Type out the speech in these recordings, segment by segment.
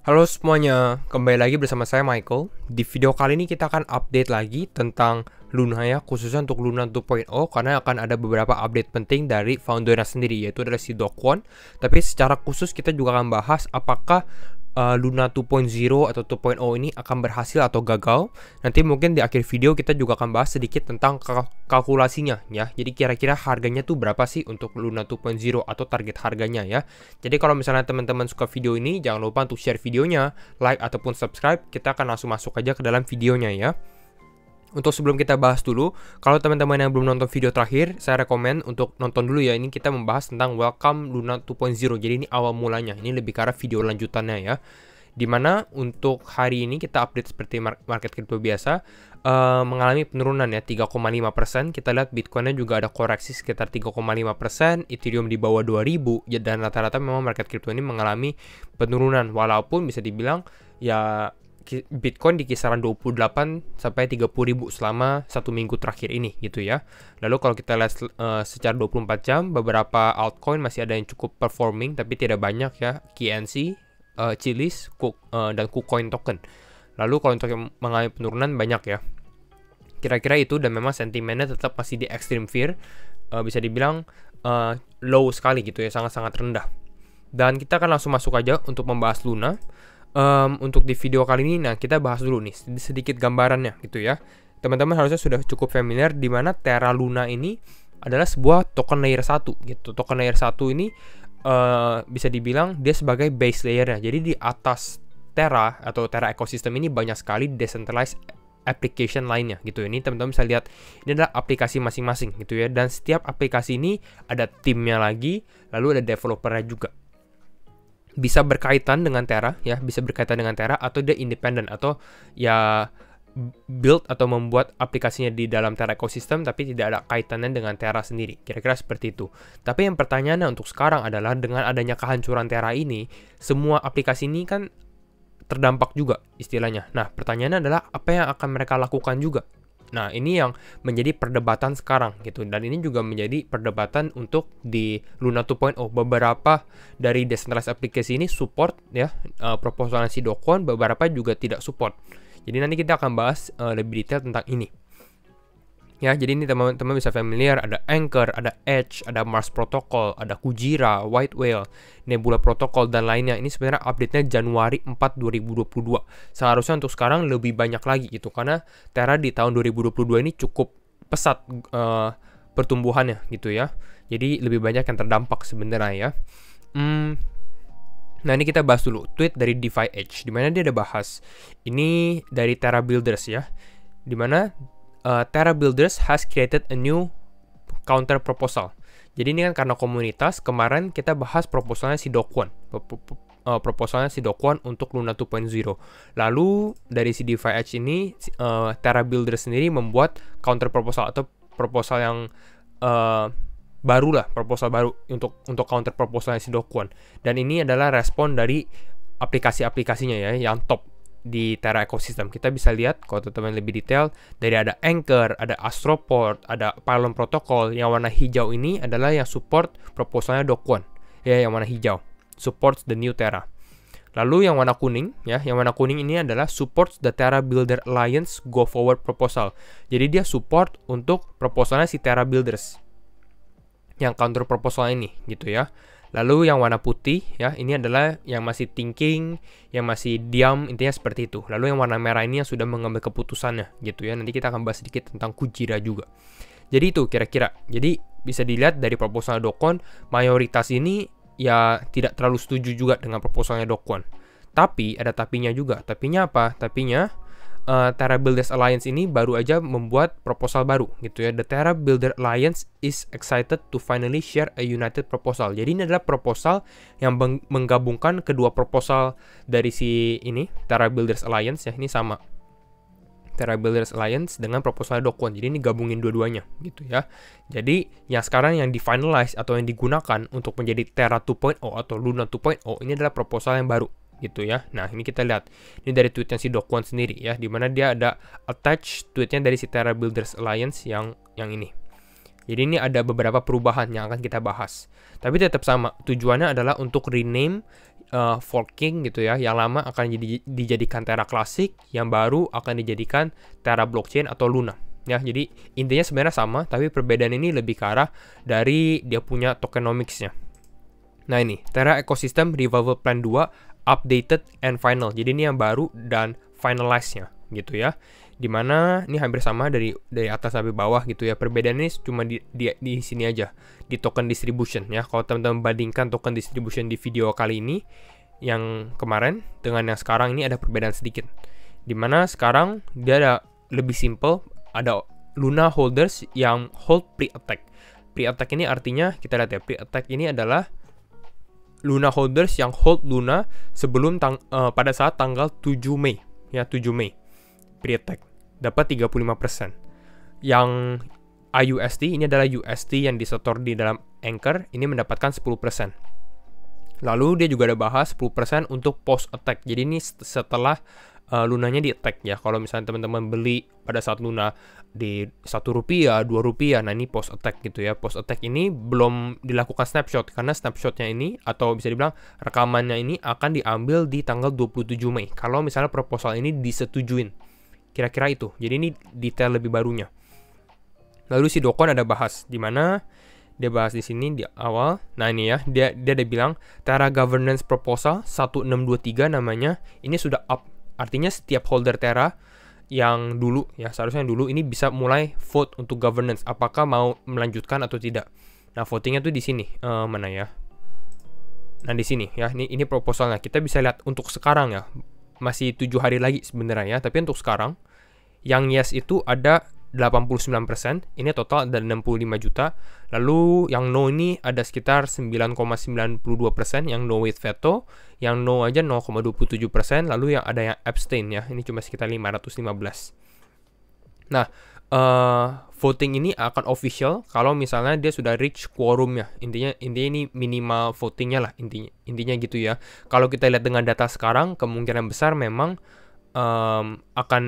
Halo semuanya, kembali lagi bersama saya Michael. Di video kali ini kita akan update lagi tentang Luna ya, khususnya untuk Luna 2.0 karena akan ada beberapa update penting dari foundernya sendiri, yaitu adalah si Do Kwon. Tapi secara khusus kita juga akan bahas apakah Luna 2.0 atau 2.0 ini akan berhasil atau gagal. Nanti mungkin di akhir video kita juga akan bahas sedikit tentang kalkulasinya ya. Jadi kira-kira harganya tuh berapa sih untuk Luna 2.0 atau target harganya ya. Jadi kalau misalnya teman-teman suka video ini, jangan lupa untuk share videonya, like ataupun subscribe. Kita akan langsung masuk aja ke dalam videonya ya. Untuk sebelum kita bahas dulu, kalau teman-teman yang belum nonton video terakhir, saya rekomen untuk nonton dulu ya. Ini kita membahas tentang Welcome Luna 2.0. Jadi ini awal mulanya. Ini lebih ke arah video lanjutannya ya. Dimana untuk hari ini kita update seperti market crypto biasa, mengalami penurunan ya 3,5%. Kita lihat Bitcoinnya juga ada koreksi sekitar 3,5%, Ethereum di bawah 2000 ya, dan rata-rata memang market crypto ini mengalami penurunan. Walaupun bisa dibilang ya Bitcoin di kisaran 28 sampai 30 ribu selama satu minggu terakhir ini gitu ya. Lalu kalau kita lihat secara 24 jam, beberapa altcoin masih ada yang cukup performing tapi tidak banyak ya. KNC, Chiliz, dan KuCoin token. Lalu kalau untuk yang mengalami penurunan banyak ya. Kira-kira itu, dan memang sentimennya tetap masih di extreme fear. Bisa dibilang low sekali gitu ya, sangat-sangat rendah. Dan kita akan langsung masuk aja untuk membahas Luna. Untuk di video kali ini, nah kita bahas dulu nih sedikit gambarannya gitu ya. Teman-teman harusnya sudah cukup familiar di mana Terra Luna ini adalah sebuah token layer 1 gitu. Token layer 1 ini bisa dibilang dia sebagai base layernya. Jadi di atas Terra atau Terra ekosistem ini banyak sekali decentralized application lainnya gitu. Ini teman-teman bisa lihat, ini adalah aplikasi masing-masing gitu ya. Dan setiap aplikasi ini ada timnya lagi, lalu ada developernya juga. Bisa berkaitan dengan Terra ya, bisa berkaitan dengan Terra, atau dia independen atau ya build atau membuat aplikasinya di dalam Terra ekosistem tapi tidak ada kaitannya dengan Terra sendiri. Kira-kira seperti itu. Tapi yang pertanyaannya untuk sekarang adalah dengan adanya kehancuran Terra ini, semua aplikasi ini kan terdampak juga istilahnya. Nah, pertanyaannya adalah apa yang akan mereka lakukan juga. Nah, ini yang menjadi perdebatan sekarang gitu. Dan ini juga menjadi perdebatan untuk di Luna 2.0. Beberapa dari decentralized aplikasi ini support ya proposalnya si Do Kwon, beberapa juga tidak support. Jadi nanti kita akan bahas lebih detail tentang ini. Ya, jadi ini teman-teman bisa familiar, ada Anchor, ada Edge, ada Mars Protocol, ada Kujira, White Whale, Nebula Protocol, dan lainnya. Ini sebenarnya update-nya Januari 4, 2022. Seharusnya untuk sekarang lebih banyak lagi gitu, karena Terra di tahun 2022 ini cukup pesat pertumbuhannya gitu ya. Jadi lebih banyak yang terdampak sebenarnya ya. Nah, ini kita bahas dulu tweet dari DeFi Edge, dimana dia ada bahas. Ini dari Terra Builders ya, dimana Terra Builders has created a new counter proposal. Jadi ini kan karena komunitas, kemarin kita bahas proposalnya si Do Kwon. Proposalnya si Do Kwon untuk Luna 2.0. Lalu dari si DeFi Edge ini, Terra Builders sendiri membuat counter proposal atau proposal yang baru lah, proposal baru untuk counter proposalnya si Do Kwon. Dan ini adalah respon dari aplikasi-aplikasinya ya, yang top di Terra ekosistem. Kita bisa lihat kalau teman-teman lebih detail, dari ada Anchor, ada Astroport, ada Pylon Protocol. Yang warna hijau ini adalah yang support proposalnya Do Kwon ya, yang warna hijau supports the new Terra. Lalu yang warna kuning ya, yang warna kuning ini adalah supports the Terra Builder Alliance Go Forward proposal. Jadi dia support untuk proposalnya si Terra Builders yang counter proposal ini gitu ya. Lalu yang warna putih ya, ini adalah yang masih thinking, yang masih diam, intinya seperti itu. Lalu yang warna merah ini yang sudah mengambil keputusannya gitu ya. Nanti kita akan bahas sedikit tentang Kujira juga. Jadi itu kira-kira. Jadi bisa dilihat dari proposal Do Kwon, mayoritas ini ya tidak terlalu setuju juga dengan proposalnya Do Kwon. Tapi ada tapinya juga. Tapinya apa? Tapinya Terra Builders Alliance ini baru aja membuat proposal baru gitu ya. The Terra Builder Alliance is excited to finally share a united proposal. Jadi ini adalah proposal yang menggabungkan kedua proposal dari si ini Terra Builders Alliance ya. Ini sama Terra Builders Alliance dengan proposal Do Kwon. Jadi ini gabungin dua-duanya gitu ya. Jadi yang sekarang yang di finalize atau yang digunakan untuk menjadi Terra 2.0 atau Luna 2.0 ini adalah proposal yang baru gitu ya. Nah, ini kita lihat. Ini dari tweetnya si Do Kwon sendiri ya, dimana dia ada attach tweetnya dari si Terra Builders Alliance yang ini. Jadi ini ada beberapa perubahan yang akan kita bahas. Tapi tetap sama, tujuannya adalah untuk rename forking gitu ya. Yang lama akan dijadikan Terra Classic, yang baru akan dijadikan Terra Blockchain atau Luna. Ya, jadi intinya sebenarnya sama, tapi perbedaan ini lebih ke arah dari dia punya tokenomics-nya. Nah ini, Terra Ecosystem Revival Plan 2 Updated and Final. Jadi ini yang baru dan finalize-nya gitu ya. Dimana ini hampir sama dari atas sampai bawah gitu ya. Perbedaan ini cuma di sini aja, di token distribution ya. Kalau teman-teman bandingkan token distribution di video kali ini yang kemarin dengan yang sekarang, ini ada perbedaan sedikit. Dimana sekarang dia ada lebih simple, ada Luna holders yang hold pre-attack. Pre-attack ini artinya, kita lihat ya, pre-attack ini adalah Luna holders yang hold Luna sebelum pada saat tanggal 7 Mei ya, 7 Mei pre-attack dapat 35%. Yang IUST ini adalah UST yang disetor di dalam Anchor, ini mendapatkan 10%. Lalu dia juga ada bahas 10% untuk post attack. Jadi ini setelah lunanya di attack ya. Kalau misalnya teman-teman beli pada saat Luna di Rp1, Rp2, nah ini post attack gitu ya. Post attack ini belum dilakukan snapshot, karena snapshotnya ini, atau bisa dibilang rekamannya ini, akan diambil di tanggal 27 Mei. Kalau misalnya proposal ini disetujuin. Kira-kira itu. Jadi ini detail lebih barunya. Lalu si Do Kwon ada bahas, di mana dia bahas di sini di awal. Nah ini ya, dia ada bilang Terra Governance Proposal 1623 namanya, ini sudah up. Artinya setiap holder Terra yang dulu ya, seharusnya yang dulu ini bisa mulai vote untuk governance, apakah mau melanjutkan atau tidak. Nah, votingnya tuh di sini. Mana ya? Nah, di sini ya. Ini proposalnya. Kita bisa lihat untuk sekarang ya. Masih 7 hari lagi sebenarnya ya, tapi untuk sekarang yang yes itu ada 89%, ini total ada 65 juta. Lalu yang no ini ada sekitar 9,92%, yang no with veto, yang no aja 0,27%, lalu yang ada yang abstain ya, ini cuma sekitar 515. Nah, voting ini akan official kalau misalnya dia sudah reach quorum ya. Intinya ini minimal votingnya lah, intinya gitu ya. Kalau kita lihat dengan data sekarang, kemungkinan besar memang akan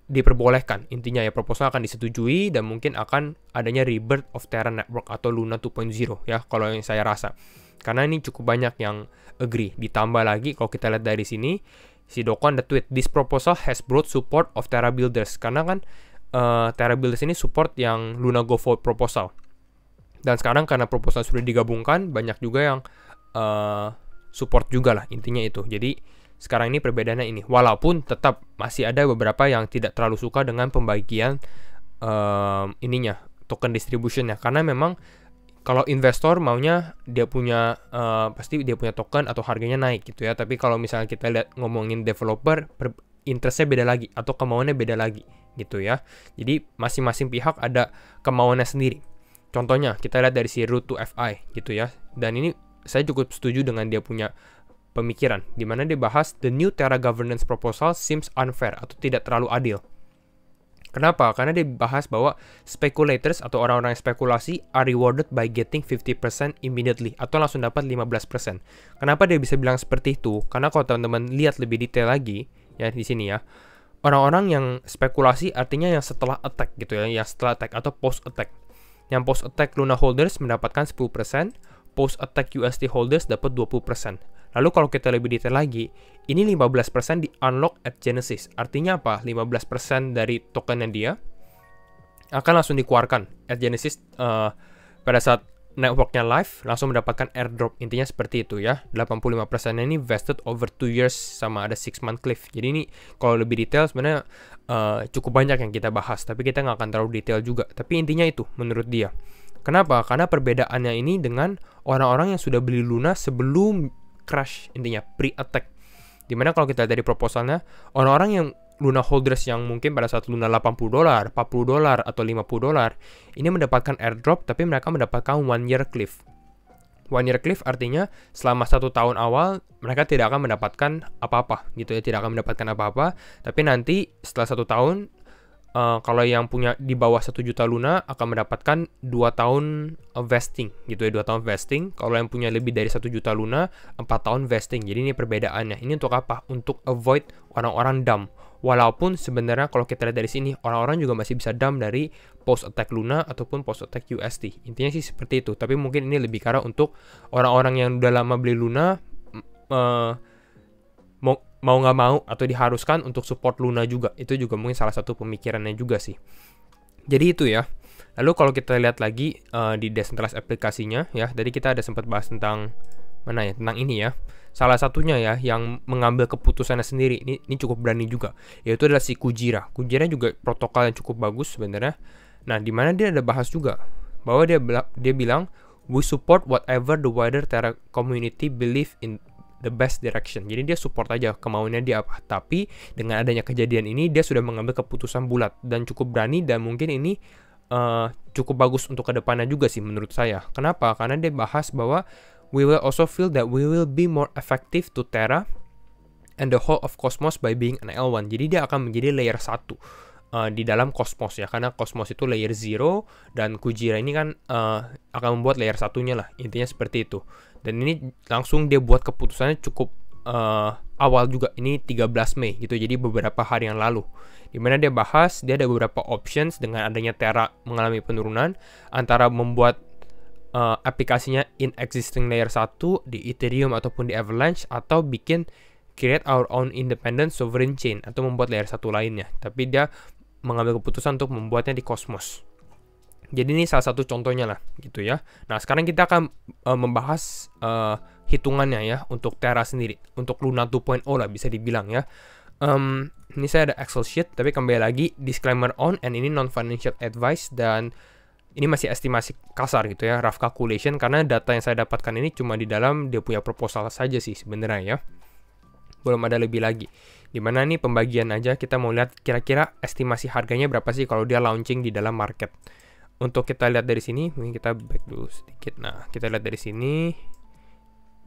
diperbolehkan, intinya ya, proposal akan disetujui dan mungkin akan adanya rebirth of Terra Network atau Luna 2.0 ya, kalau yang saya rasa, karena ini cukup banyak yang agree. Ditambah lagi kalau kita lihat dari sini, si Do Kwon ada tweet, this proposal has broad support of Terra builders, karena kan Terra builders ini support yang Luna Go Forward proposal, dan sekarang karena proposal sudah digabungkan, banyak juga yang support juga lah, intinya itu. Jadi sekarang ini perbedaannya ini, walaupun tetap masih ada beberapa yang tidak terlalu suka dengan pembagian ininya, token distribution ya, karena memang kalau investor maunya dia punya pasti dia punya token atau harganya naik gitu ya. Tapi kalau misalnya kita lihat ngomongin developer, interestnya beda lagi atau kemauannya beda lagi gitu ya. Jadi masing-masing pihak ada kemauannya sendiri. Contohnya kita lihat dari si Root to FI gitu ya, dan ini saya cukup setuju dengan dia punya pemikiran, di mana dia bahas the new Terra governance proposal seems unfair atau tidak terlalu adil. Kenapa? Karena dia bahas bahwa speculators atau orang-orang yang spekulasi are rewarded by getting 50% immediately atau langsung dapat 15%. Kenapa dia bisa bilang seperti itu? Karena kalau teman-teman lihat lebih detail lagi ya di sini ya, orang-orang yang spekulasi artinya yang setelah attack gitu ya, yang setelah attack atau post attack. Yang post attack Luna holders mendapatkan 10%, post attack UST holders dapat 20%. Lalu kalau kita lebih detail lagi, ini 15% di unlock at Genesis. Artinya apa? 15% dari tokennya dia akan langsung dikeluarkan at Genesis pada saat networknya live, langsung mendapatkan airdrop. Intinya seperti itu ya. 85% ini vested over 2 years sama ada 6 month cliff. Jadi ini kalau lebih detail sebenarnya cukup banyak yang kita bahas, tapi kita nggak akan terlalu detail juga. Tapi intinya itu menurut dia. Kenapa? Karena perbedaannya ini dengan orang-orang yang sudah beli Luna sebelum crash, intinya pre-attack. Dimana kalau kita lihat dari proposalnya, orang-orang yang Luna holders yang mungkin pada saat Luna $80, $40 atau $50 ini mendapatkan airdrop, tapi mereka mendapatkan 1 year cliff. 1 year cliff artinya selama 1 tahun awal mereka tidak akan mendapatkan apa-apa gitu ya, tidak akan mendapatkan apa-apa, tapi nanti setelah 1 tahun kalau yang punya di bawah 1 juta Luna akan mendapatkan 2 tahun vesting gitu ya, 2 tahun vesting. Kalau yang punya lebih dari 1 juta Luna 4 tahun vesting. Jadi ini perbedaannya. Ini untuk apa? Untuk avoid orang-orang dump. Walaupun sebenarnya kalau kita lihat dari sini, orang-orang juga masih bisa dump dari post attack Luna ataupun post attack UST. Intinya sih seperti itu. Tapi mungkin ini lebih karena untuk orang-orang yang udah lama beli Luna, uh, mau nggak mau atau diharuskan untuk support Luna juga. Itu juga mungkin salah satu pemikirannya juga sih. Jadi itu ya. Lalu kalau kita lihat lagi di decentralized aplikasinya ya, tadi kita ada sempat bahas tentang mana ya, tentang ini ya. Salah satunya ya yang mengambil keputusannya sendiri, ini cukup berani juga, yaitu adalah si Kujira. Kujira juga protokol yang cukup bagus sebenarnya. Nah, di mana dia ada bahas juga bahwa dia bilang we support whatever the wider Terra community believe in the best direction. Jadi dia support aja kemauannya dia apa. Tapi dengan adanya kejadian ini dia sudah mengambil keputusan bulat dan cukup berani, dan mungkin ini cukup bagus untuk kedepannya juga sih menurut saya. Kenapa? Karena dia bahas bahwa we will also feel that we will be more effective to Terra and the whole of Cosmos by being an L1. Jadi dia akan menjadi layer 1 di dalam Cosmos ya, karena Cosmos itu layer 0 dan Kujira ini kan akan membuat layer satunya lah, intinya seperti itu. Dan ini langsung dia buat keputusannya cukup awal juga, ini 13 Mei gitu, jadi beberapa hari yang lalu, dimana dia bahas dia ada beberapa options dengan adanya Terra mengalami penurunan, antara membuat aplikasinya in existing layer 1 di Ethereum ataupun di Avalanche, atau create our own independent sovereign chain atau membuat layer 1 lainnya, tapi dia mengambil keputusan untuk membuatnya di Cosmos. Jadi ini salah satu contohnya lah gitu ya. Nah, sekarang kita akan membahas hitungannya ya untuk Terra sendiri, untuk Luna 2.0 lah bisa dibilang ya. Ini saya ada Excel sheet, tapi kembali lagi disclaimer on, and ini non financial advice, dan ini masih estimasi kasar gitu ya, rough calculation, karena data yang saya dapatkan ini cuma di dalam dia punya proposal saja sih sebenarnya ya. Belum ada lebih lagi. Dimana nih pembagian aja, kita mau lihat kira-kira estimasi harganya berapa sih kalau dia launching di dalam market. Untuk kita lihat dari sini, mungkin kita back dulu sedikit. Nah, kita lihat dari sini.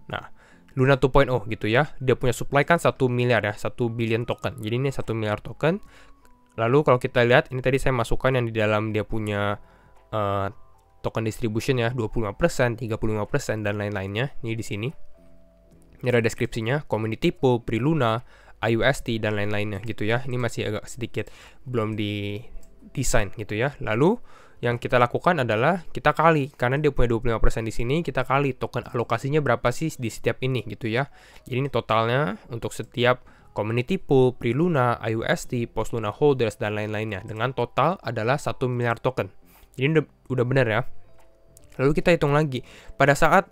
Nah, Luna 2.0 gitu ya. Dia punya supply kan 1 miliar ya, 1 billion token. Jadi ini 1 miliar token. Lalu kalau kita lihat, ini tadi saya masukkan yang di dalam dia punya token distribution ya, 25%, 35%, dan lain-lainnya. Ini di sini. Ini ada deskripsinya, community pool, pre-Luna, IUST, dan lain-lainnya gitu ya. Ini masih agak sedikit belum di desain gitu ya. Lalu yang kita lakukan adalah kita kali, karena dia punya 25% di sini, kita kali token alokasinya berapa sih di setiap ini gitu ya. Jadi ini totalnya untuk setiap community pool, pre-Luna, IUST, post-Luna holders, dan lain-lainnya, dengan total adalah 1 miliar token. Jadi udah benar ya. Lalu kita hitung lagi pada saat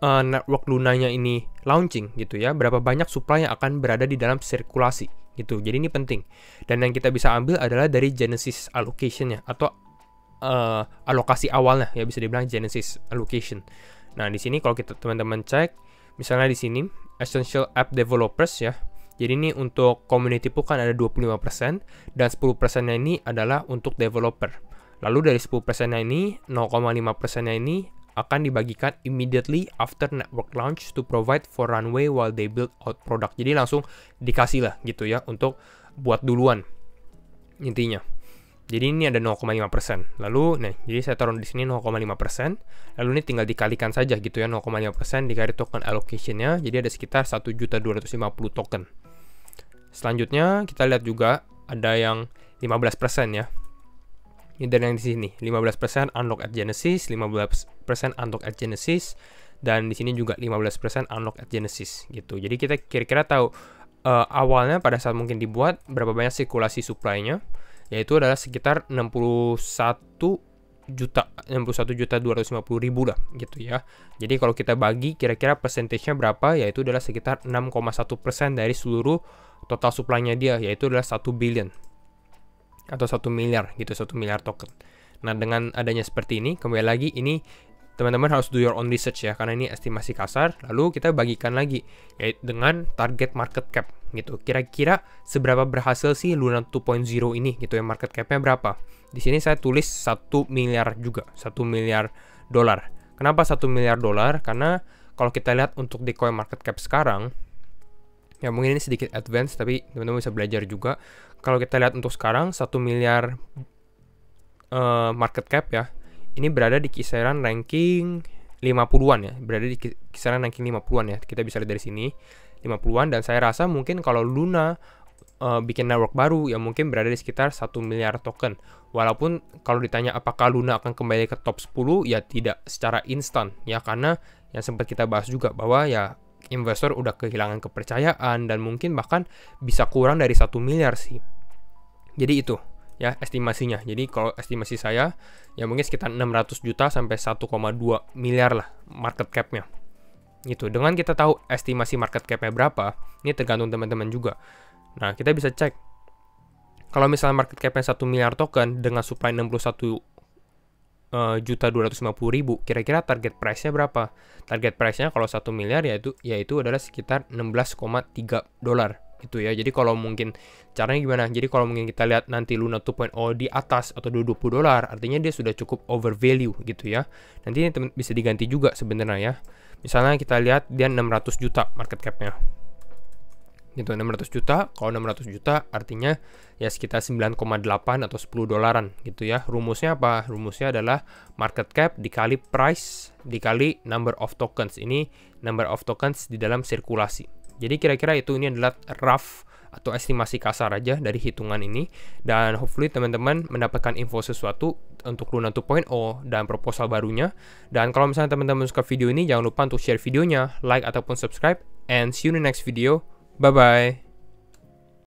network Lunanya ini launching gitu ya, berapa banyak supply yang akan berada di dalam sirkulasi gitu. Jadi ini penting. Dan yang kita bisa ambil adalah dari Genesis allocation-nya atau alokasi awalnya ya, bisa dibilang Genesis allocation. Nah, di sini kalau kita teman-teman cek, misalnya di sini essential app developers ya. Jadi ini untuk community pool kan ada 25%, dan 10%-nya ini adalah untuk developer. Lalu dari 10%-nya ini, 0,5%-nya ini akan dibagikan immediately after network launch to provide for runway while they build out product. Jadi langsung dikasih lah gitu ya, untuk buat duluan intinya. Jadi ini ada 0,5%. Lalu nih, jadi saya taruh di sini 0,5%. Lalu ini tinggal dikalikan saja gitu ya, 0,5% dikali token allocation-nya. Jadi ada sekitar 1.250 token. Selanjutnya kita lihat juga ada yang 15% ya. Ini dari yang di sini, 15% unlock at Genesis, 15% unlock at Genesis, dan di sini juga 15% unlock at Genesis gitu. Jadi kita kira-kira tahu awalnya pada saat mungkin dibuat berapa banyak sirkulasi supply-nya, yaitu adalah sekitar 61.250.000 lah gitu ya. Jadi kalau kita bagi kira-kira persentasenya berapa, yaitu adalah sekitar 6,1% dari seluruh total supply-nya dia, yaitu adalah 1 billion atau 1 miliar gitu, 1 miliar token. Nah, dengan adanya seperti ini, kembali lagi ini teman-teman harus do your own research ya, karena ini estimasi kasar. Lalu kita bagikan lagi yaitu dengan target market cap gitu. Kira-kira seberapa berhasil sih Luna 2.0 ini gitu ya, market cap-nya berapa. Di sini saya tulis 1 miliar juga, 1 miliar dolar. Kenapa 1 miliar dolar? Karena kalau kita lihat untuk di coin market cap sekarang, ya mungkin ini sedikit advance, tapi teman-teman bisa belajar juga. Kalau kita lihat untuk sekarang 1 miliar market cap ya, ini berada di kisaran ranking 50-an ya, berada di kisaran ranking 50-an ya. Kita bisa lihat dari sini 50-an, dan saya rasa mungkin kalau Luna bikin network baru ya mungkin berada di sekitar 1 miliar token. Walaupun kalau ditanya apakah Luna akan kembali ke top 10, ya tidak secara instan ya, karena yang sempat kita bahas juga bahwa ya investor udah kehilangan kepercayaan dan mungkin bahkan bisa kurang dari 1 miliar sih. Jadi itu ya estimasinya. Jadi kalau estimasi saya ya mungkin sekitar 600 juta sampai 1,2 miliar lah market cap-nya. Gitu. Dengan kita tahu estimasi market cap-nya berapa, ini tergantung teman-teman juga. Nah, kita bisa cek. Kalau misalnya market cap-nya 1 miliar token dengan supply 61 juta 250.000, kira-kira target price-nya berapa? Target price-nya kalau 1 miliar yaitu adalah sekitar 16,3 dolar itu ya. Jadi kalau mungkin caranya gimana? Jadi kalau mungkin kita lihat nanti Luna 2.0 di atas atau 20 dolar, artinya dia sudah cukup overvalue gitu ya. Nanti ini bisa diganti juga sebenarnya ya. Misalnya kita lihat dia 600 juta market cap-nya. Gitu, 600 juta. Kalau 600 juta artinya ya sekitar 9,8 atau 10 dolaran gitu ya. Rumusnya apa? Rumusnya adalah market cap dikali price dikali number of tokens. Ini number of tokens di dalam sirkulasi. Jadi kira-kira ini adalah rough atau estimasi kasar aja dari hitungan ini, dan hopefully teman-teman mendapatkan info sesuatu untuk Luna 2.0 dan proposal barunya. Dan kalau misalnya teman-teman suka video ini, jangan lupa untuk share videonya, like ataupun subscribe, and see you in the next video. Bye bye.